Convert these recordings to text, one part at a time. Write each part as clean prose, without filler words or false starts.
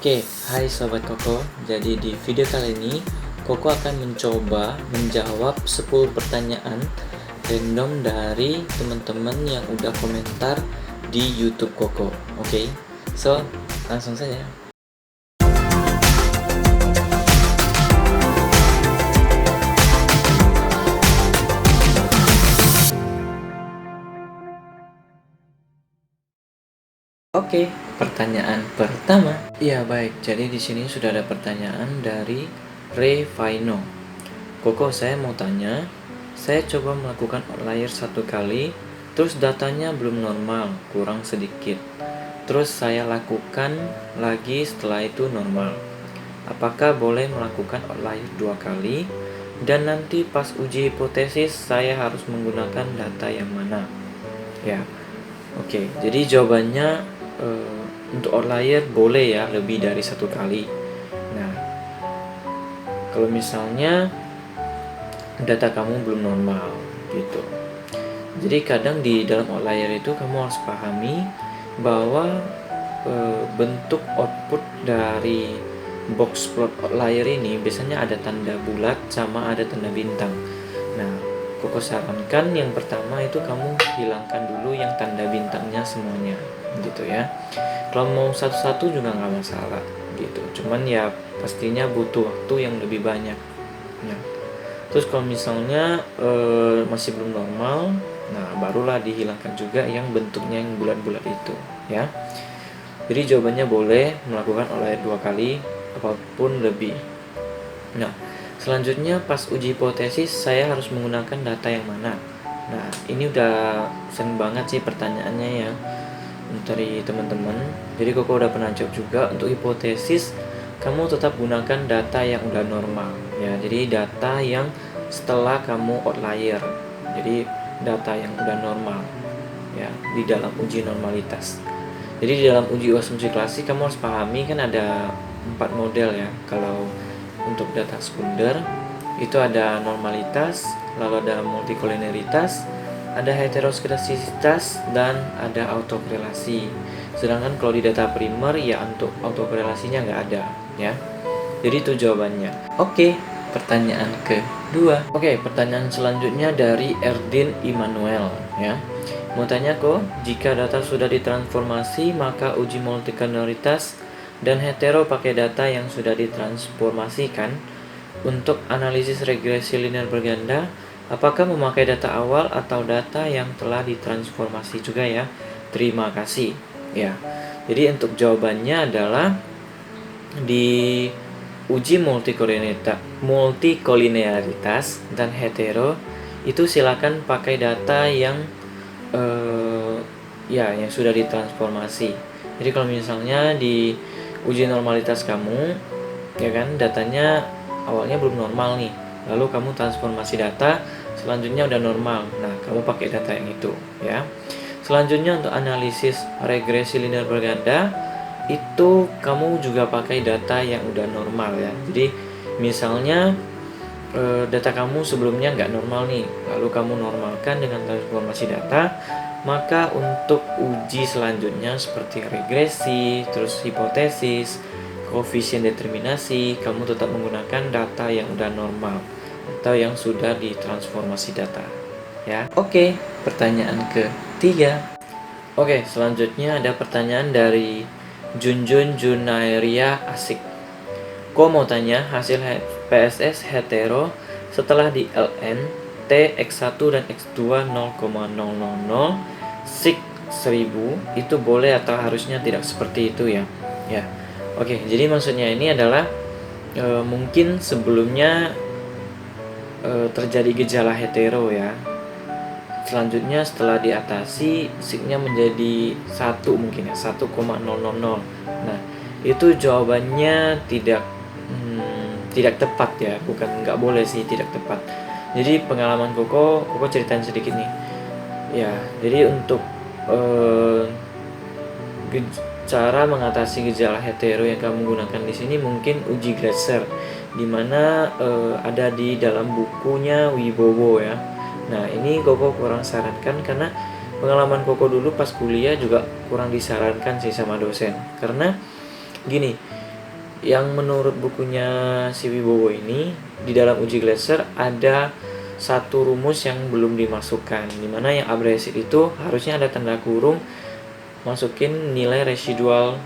Oke, hai Sobat Koko. Jadi di video kali ini, Koko akan mencoba menjawab 10 pertanyaan random dari teman-teman yang udah komentar di YouTube Koko. Oke, so langsung saja. Oke, pertanyaan pertama. Ya baik, jadi di sini sudah ada pertanyaan dari Revaino. Koko, saya mau tanya, saya coba melakukan outlier 1 kali, terus datanya belum normal, kurang sedikit. Terus saya lakukan lagi setelah itu normal. Apakah boleh melakukan outlier 2 kali? Dan nanti pas uji hipotesis saya harus menggunakan data yang mana? Ya, oke. Jadi jawabannya untuk outlier boleh ya lebih dari 1 kali. Nah, kalau misalnya data kamu belum normal gitu. Jadi kadang di dalam outlier itu kamu harus pahami bahwa bentuk output dari box plot outlier ini biasanya ada tanda bulat sama ada tanda bintang. Nah, Koko sarankan yang pertama itu kamu hilangkan dulu yang tanda bintangnya semuanya gitu ya. Kalau mau satu-satu juga nggak masalah gitu, cuman ya pastinya butuh waktu yang lebih banyak ya. Terus kalau misalnya masih belum normal, nah barulah dihilangkan juga yang bentuknya yang bulat-bulat itu ya. Jadi jawabannya boleh melakukan outlier 2 kali apapun lebih. Nah, selanjutnya pas uji hipotesis saya harus menggunakan data yang mana? Nah, ini udah sering banget sih pertanyaannya ya dari teman-teman. Jadi Koko udah pernah jawab juga. Untuk hipotesis kamu tetap gunakan data yang udah normal ya. Jadi data yang setelah kamu outlier. Jadi data yang udah normal ya di dalam uji normalitas. Jadi di dalam uji asumsi klasik kamu harus pahami kan ada 4 model ya. Kalau untuk data sekunder itu ada normalitas, lalu ada multikoliniaritas, ada heteroskedasitas, dan ada autokorelasi. Sedangkan kalau di data primer ya untuk autokorelasinya nggak ada ya. Jadi itu jawabannya. Oke, pertanyaan kedua. Oke, pertanyaan selanjutnya dari Erdin Immanuel ya. Mau tanya kok, jika data sudah ditransformasi maka uji multikoliniaritas dan hetero pakai data yang sudah ditransformasikan. Untuk analisis regresi linear berganda, apakah memakai data awal atau data yang telah ditransformasi juga ya? Terima kasih. Ya. Jadi untuk jawabannya adalah di uji multikoliniaritas dan hetero itu silakan pakai data yang yang sudah ditransformasi. Jadi kalau misalnya di uji normalitas kamu ya kan datanya awalnya belum normal nih, lalu kamu transformasi data selanjutnya udah normal, nah kamu pakai data yang itu ya. Selanjutnya untuk analisis regresi linear berganda itu kamu juga pakai data yang udah normal ya. Jadi misalnya data kamu sebelumnya nggak normal nih, lalu kamu normalkan dengan transformasi data, maka untuk uji selanjutnya seperti regresi, terus hipotesis, koefisien determinasi, kamu tetap menggunakan data yang udah normal atau yang sudah ditransformasi data ya. Oke, pertanyaan ketiga. Oke, selanjutnya ada pertanyaan dari Junjun Junairia Asik. Ko mau tanya hasil PSS hetero setelah di ln T X1 dan X2 0,000 sig 1000 itu boleh atau harusnya tidak seperti itu ya. Ya. Oke, jadi maksudnya ini adalah mungkin sebelumnya terjadi gejala hetero ya. Selanjutnya setelah diatasi signya menjadi 1 mungkin ya, 1,000. Nah, itu jawabannya tidak tepat ya, bukan nggak boleh sih, tidak tepat. Jadi pengalaman Koko ceritain sedikit nih. Ya, jadi untuk cara mengatasi gejala hetero yang kamu gunakan di sini mungkin uji Glasser, dimana ada di dalam bukunya Wibowo ya. Nah ini Koko kurang sarankan karena pengalaman Koko dulu pas kuliah juga kurang disarankan sih sama dosen. Karena gini, yang menurut bukunya si Wibowo ini, di dalam uji Glasser ada satu rumus yang belum dimasukkan, dimana yang abrasif itu harusnya ada tanda kurung masukin nilai residual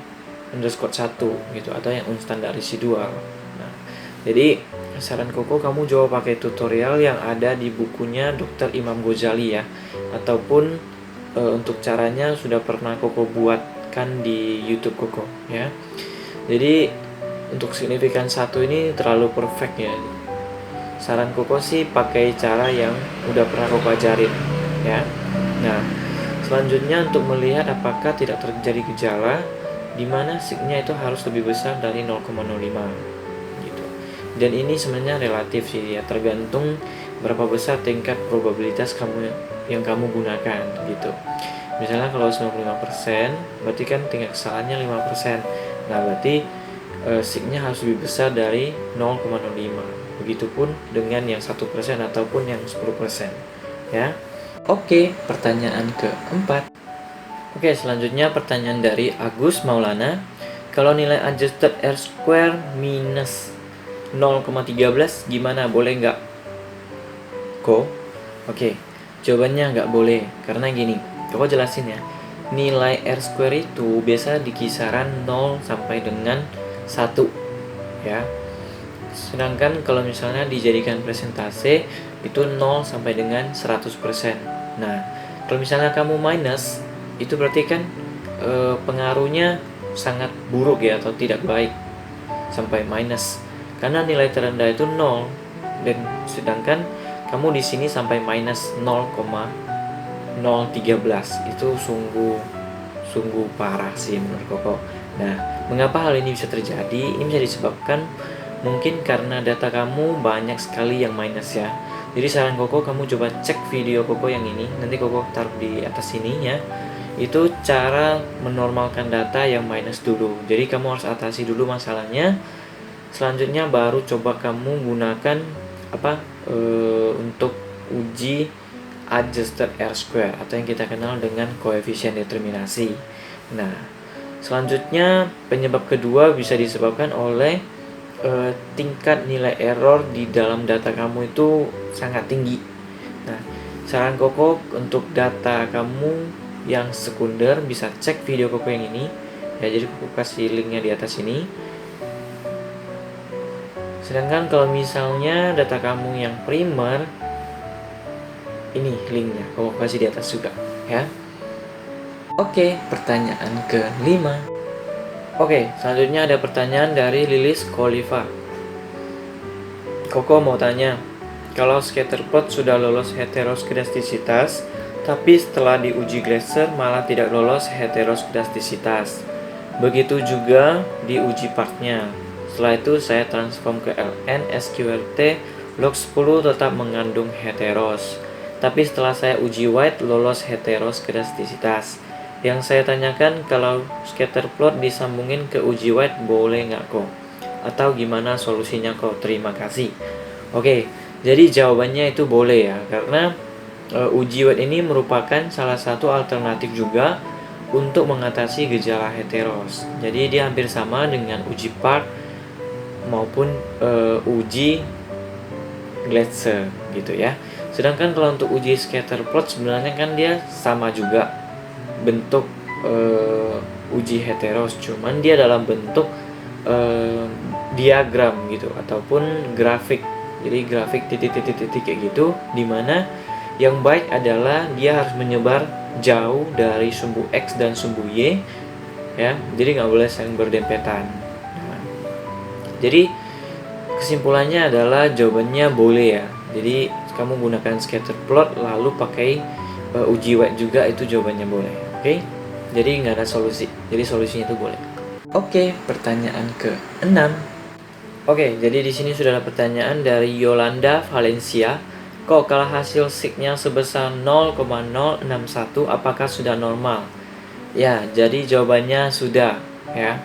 underscore 1 gitu, atau yang unstandard residual. Nah, jadi saran Koko kamu coba pakai tutorial yang ada di bukunya Dr. Imam Ghazali ya, ataupun untuk caranya sudah pernah Koko buatkan di YouTube Koko ya. Jadi untuk signifikan 1 ini terlalu perfect ya. Saran Koko sih pakai cara yang udah pernah Koko ajarin ya. Nah, selanjutnya untuk melihat apakah tidak terjadi gejala di mana signya itu harus lebih besar dari 0,05 gitu. Dan ini sebenarnya relatif sih ya, tergantung berapa besar tingkat probabilitas yang kamu gunakan gitu. Misalnya kalau 95%, berarti kan tingkat kesalahannya 5%. Nah, berarti signya harus lebih besar dari 0,05. Begitupun dengan yang 1% ataupun yang 10% ya. Oke, pertanyaan keempat. Oke, selanjutnya pertanyaan dari Agus Maulana. Kalau nilai adjusted R-square minus 0,13 gimana? Boleh nggak? Oke, jawabannya nggak boleh. Karena gini, Koko jelasin ya. Nilai R-square itu biasa di kisaran 0 sampai dengan 1 ya. Sedangkan kalau misalnya dijadikan presentase itu 0 sampai dengan 100%. Nah, kalau misalnya kamu minus, itu berarti kan pengaruhnya sangat buruk ya, atau tidak baik sampai minus. Karena nilai terendah itu 0, dan sedangkan kamu di sini sampai minus 0,013. Itu sungguh parah sih menurut Koko. Nah, mengapa hal ini bisa terjadi? Ini bisa disebabkan mungkin karena data kamu banyak sekali yang minus ya. Jadi saran Koko kamu coba cek video Koko yang ini, nanti Koko taruh di atas sini ya. Itu cara menormalkan data yang minus dulu. Jadi kamu harus atasi dulu masalahnya. Selanjutnya baru coba kamu gunakan untuk uji adjusted R-square atau yang kita kenal dengan koefisien determinasi. Nah, selanjutnya penyebab kedua bisa disebabkan oleh tingkat nilai error di dalam data kamu itu sangat tinggi. Nah, saran Koko untuk data kamu yang sekunder bisa cek video Koko yang ini ya, jadi Koko kasih linknya di atas ini. Sedangkan kalau misalnya data kamu yang primer, ini linknya Koko kasih di atas juga ya. Oke, pertanyaan ke-5. Oke, selanjutnya ada pertanyaan dari Lilis Khalifa. Koko mau tanya, kalau scatterplot sudah lolos heteroskedastisitas, tapi setelah diuji Glasser malah tidak lolos heteroskedastisitas. Begitu juga di uji partnya. Setelah itu saya transform ke ln SQRT log 10 tetap mengandung heteros. Tapi setelah saya uji white lolos heteroskedastisitas. Yang saya tanyakan, kalau scatterplot disambungin ke uji white boleh nggak kok? Atau gimana solusinya kok? Terima kasih. Oke, jadi jawabannya itu boleh ya, karena uji white ini merupakan salah satu alternatif juga untuk mengatasi gejala heteros. Jadi dia hampir sama dengan uji part maupun uji Glasser gitu ya. Sedangkan kalau untuk uji scatterplot sebenarnya kan dia sama juga bentuk uji heteros, cuman dia dalam bentuk diagram gitu ataupun grafik. Jadi grafik titik-titik kayak gitu, dimana yang baik adalah dia harus menyebar jauh dari sumbu X dan sumbu Y ya, jadi nggak boleh saling berdempetan. Nah, jadi kesimpulannya adalah jawabannya boleh ya. Jadi kamu gunakan scatterplot lalu pakai uji white juga, itu jawabannya boleh. Oke? Jadi nggak ada solusi. Jadi solusinya itu boleh. Oke, pertanyaan ke-6. Oke, jadi di sini sudah ada pertanyaan dari Yolanda Valencia. Kok kalau hasil signya sebesar 0,061 apakah sudah normal? Ya, jadi jawabannya sudah ya.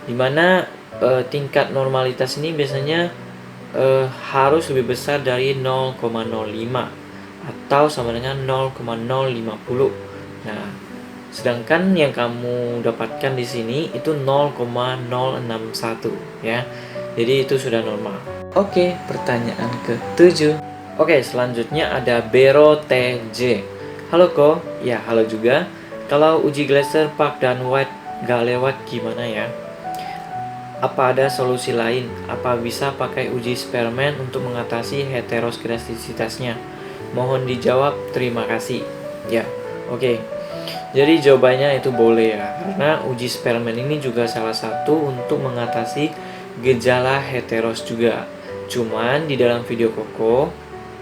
Dimana tingkat normalitas ini biasanya harus lebih besar dari 0,05 atau sama dengan 0,050. Nah, Sedangkan yang kamu dapatkan di sini itu 0,061 ya. Jadi itu sudah normal. Oke, pertanyaan ke-7. Oke, selanjutnya ada Bero TJ. Halo Ko, ya halo juga. Kalau uji Glaser, Park, dan White gak lewat gimana ya? Apa ada solusi lain? Apa bisa pakai uji Spearman untuk mengatasi heteroskedastisitasnya? Mohon dijawab, terima kasih. Ya, oke. Jadi jawabannya itu boleh ya, karena uji Spearman ini juga salah satu untuk mengatasi gejala heteros juga. Cuman di dalam video Koko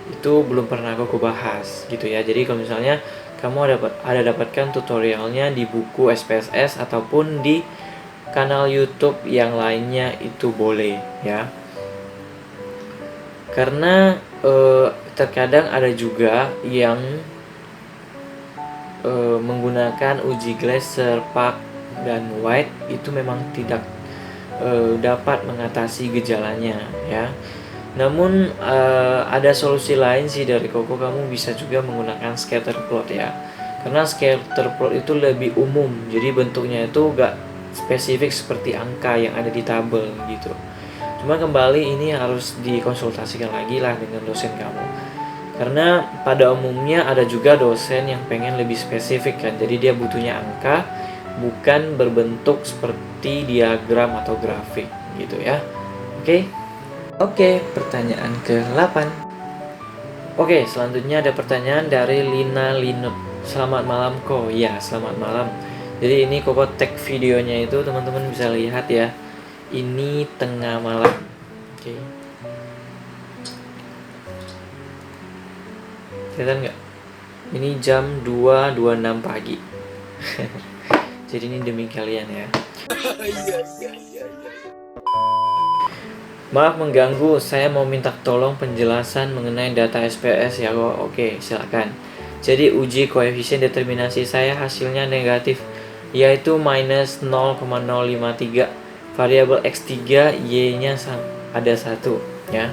itu belum pernah Koko bahas gitu ya. Jadi kalau misalnya kamu ada dapatkan tutorialnya di buku SPSS ataupun di kanal YouTube yang lainnya itu boleh ya. Karena terkadang ada juga yang menggunakan uji Glaser, Park, dan White itu memang tidak dapat mengatasi gejalanya ya. Namun ada solusi lain sih dari Koko, kamu bisa juga menggunakan scatter plot ya. Karena scatter plot itu lebih umum, jadi bentuknya itu gak spesifik seperti angka yang ada di tabel gitu. Cuma kembali ini harus dikonsultasikan lagi lah dengan dosen kamu. Karena pada umumnya ada juga dosen yang pengen lebih spesifik kan, jadi dia butuhnya angka, bukan berbentuk seperti diagram atau grafik gitu ya. Oke, pertanyaan ke-8. Oke, selanjutnya ada pertanyaan dari Lina Linut. Selamat malam Ko. Ya, selamat malam. Jadi ini Koko tag videonya itu teman-teman bisa lihat ya. Ini tengah malam. Oke. Kelihatan nggak? Ini jam 2.26 pagi. Jadi ini demi kalian ya. Maaf mengganggu, saya mau minta tolong penjelasan mengenai data SPS ya kok. Oke, silakan. Jadi uji koefisien determinasi saya hasilnya negatif, yaitu minus 0,053. Variabel X3 Y-nya ada 1 ya.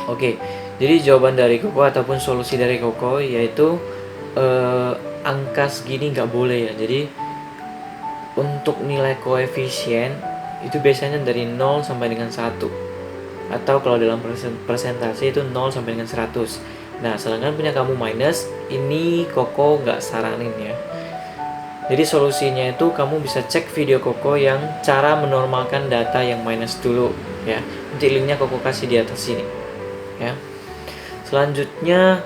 Oke, jadi jawaban dari Koko ataupun solusi dari Koko yaitu angka segini nggak boleh ya. Jadi untuk nilai koefisien itu biasanya dari 0 sampai dengan 1, atau kalau dalam presentasi itu 0 sampai dengan 100. Nah, sedangkan punya kamu minus, ini Koko nggak saranin ya. Jadi solusinya itu kamu bisa cek video Koko yang cara menormalkan data yang minus dulu ya. Nanti linknya Koko kasih di atas sini ya. Selanjutnya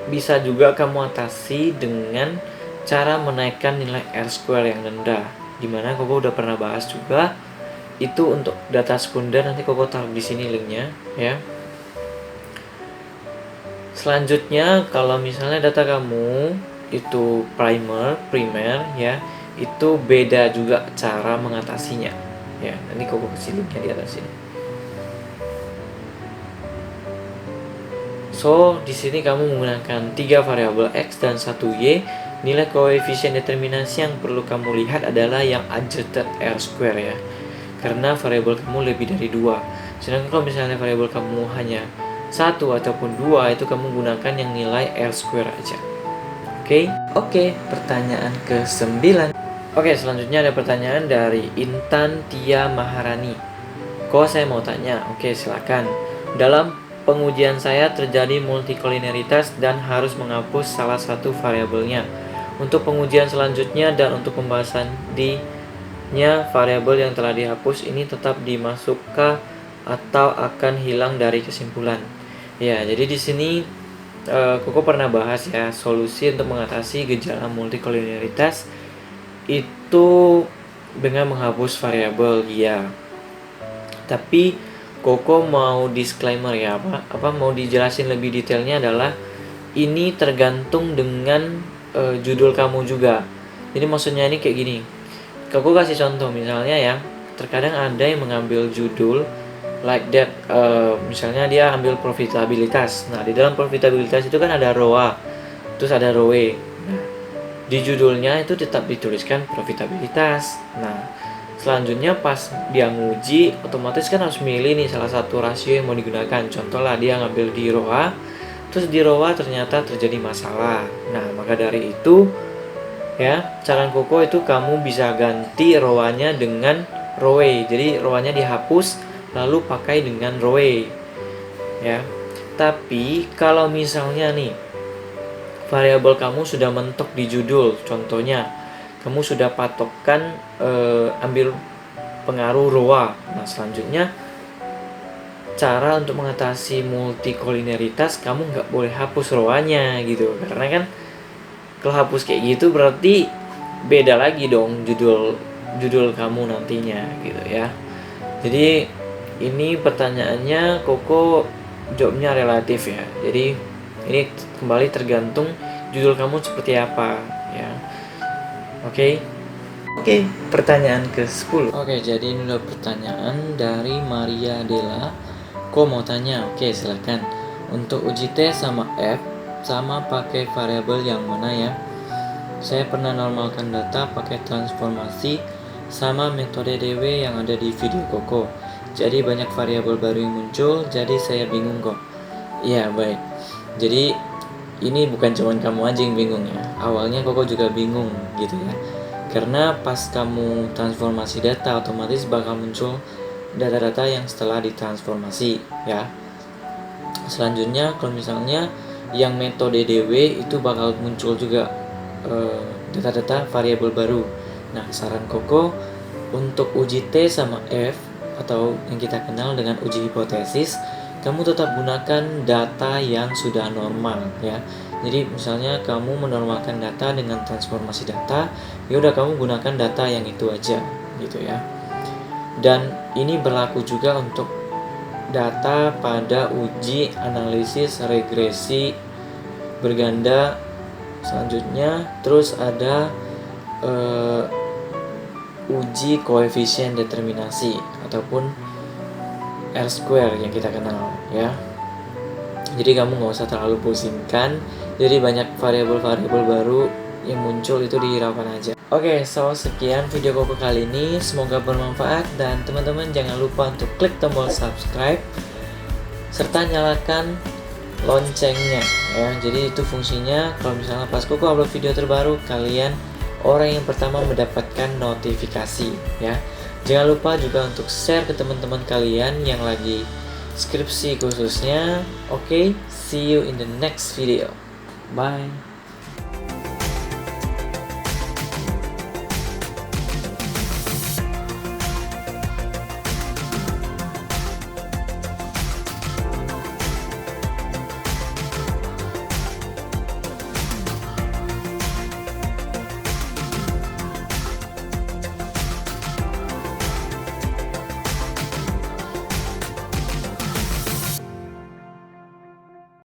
bisa juga kamu atasi dengan cara menaikkan nilai R-square yang rendah, dimana Koko udah pernah bahas juga. Itu untuk data sekunder, nanti Koko taruh di sini linknya ya. Selanjutnya kalau misalnya data kamu itu primer ya, itu beda juga cara mengatasinya ya. Nanti Koko kasih linknya di atas sini. So di sini kamu menggunakan 3 variabel X dan 1 Y. Nilai koefisien determinasi yang perlu kamu lihat adalah yang adjusted R-square ya, karena variabel kamu lebih dari 2. Sedangkan kalau misalnya variabel kamu hanya 1 ataupun 2, itu kamu gunakan yang nilai R-square aja. Oke, pertanyaan ke-9. Oke, selanjutnya ada pertanyaan dari Intan Tia Maharani. Kok saya mau tanya? Oke, silakan. Dalam pengujian saya terjadi multikolineritas dan harus menghapus salah satu variabelnya. Untuk pengujian selanjutnya dan untuk pembahasan variabel yang telah dihapus ini tetap dimasukkan atau akan hilang dari kesimpulan. Ya, jadi di sini Koko pernah bahas ya solusi untuk mengatasi gejala multikolineritas itu dengan menghapus variabel ya. Tapi Koko mau disclaimer ya, apa mau dijelasin lebih detailnya adalah ini tergantung dengan judul kamu juga. Jadi maksudnya ini kayak gini. Koko kasih contoh misalnya ya, terkadang ada yang mengambil judul like that, misalnya dia ambil profitabilitas. Nah, di dalam profitabilitas itu kan ada ROA, terus ada ROE. Nah, di judulnya itu tetap dituliskan profitabilitas. Nah, selanjutnya pas dia nguji, otomatis kan harus milih nih salah satu rasio yang mau digunakan. Contoh lah dia ngambil di ROA, terus di ROA ternyata terjadi masalah. Nah, maka dari itu Ya, saran Koko itu kamu bisa ganti row-nya dengan row. Jadi row-nya dihapus lalu pakai dengan row. Ya. Tapi kalau misalnya nih variabel kamu sudah mentok di judul, contohnya kamu sudah patokkan ambil pengaruh row. Nah, selanjutnya cara untuk mengatasi multikolineritas, kamu nggak boleh hapus row-nya gitu, karena kan kalau hapus kayak gitu berarti beda lagi dong judul kamu nantinya gitu ya. Jadi ini pertanyaannya Koko jawabnya relatif ya. Jadi ini kembali tergantung judul kamu seperti apa ya. Oke, pertanyaan ke-10. Oke, jadi ini udah pertanyaan dari Maria Della. Kok mau tanya? Oke, silakan. Untuk uji T sama F sama pakai variabel yang mana ya? Saya pernah normalkan data pakai transformasi sama metode DW yang ada di video Koko. Jadi banyak variabel baru yang muncul, jadi saya bingung kok. Iya, baik. Jadi ini bukan cuma kamu aja yang bingung ya. Awalnya Koko juga bingung gitu ya. Karena pas kamu transformasi data, otomatis bakal muncul data-data yang setelah ditransformasi ya. Selanjutnya kalau misalnya yang metode DW itu bakal muncul juga data-data variabel baru. Nah, saran Koko untuk uji T sama F atau yang kita kenal dengan uji hipotesis, kamu tetap gunakan data yang sudah normal ya. Jadi misalnya kamu menormalkan data dengan transformasi data, ya udah kamu gunakan data yang itu aja gitu ya. Dan ini berlaku juga untuk data pada uji analisis regresi berganda. Selanjutnya terus ada uji koefisien determinasi ataupun R-square yang kita kenal ya. Jadi kamu nggak usah terlalu pusingkan. Jadi banyak variabel-variabel baru yang muncul itu dihiraukan aja. Oke, so sekian video Koko kali ini. Semoga bermanfaat dan teman-teman jangan lupa untuk klik tombol subscribe serta nyalakan loncengnya ya. Jadi itu fungsinya kalau misalnya pas Koko upload video terbaru, kalian orang yang pertama mendapatkan notifikasi ya. Jangan lupa juga untuk share ke teman-teman kalian yang lagi skripsi khususnya. Oke, see you in the next video. Bye.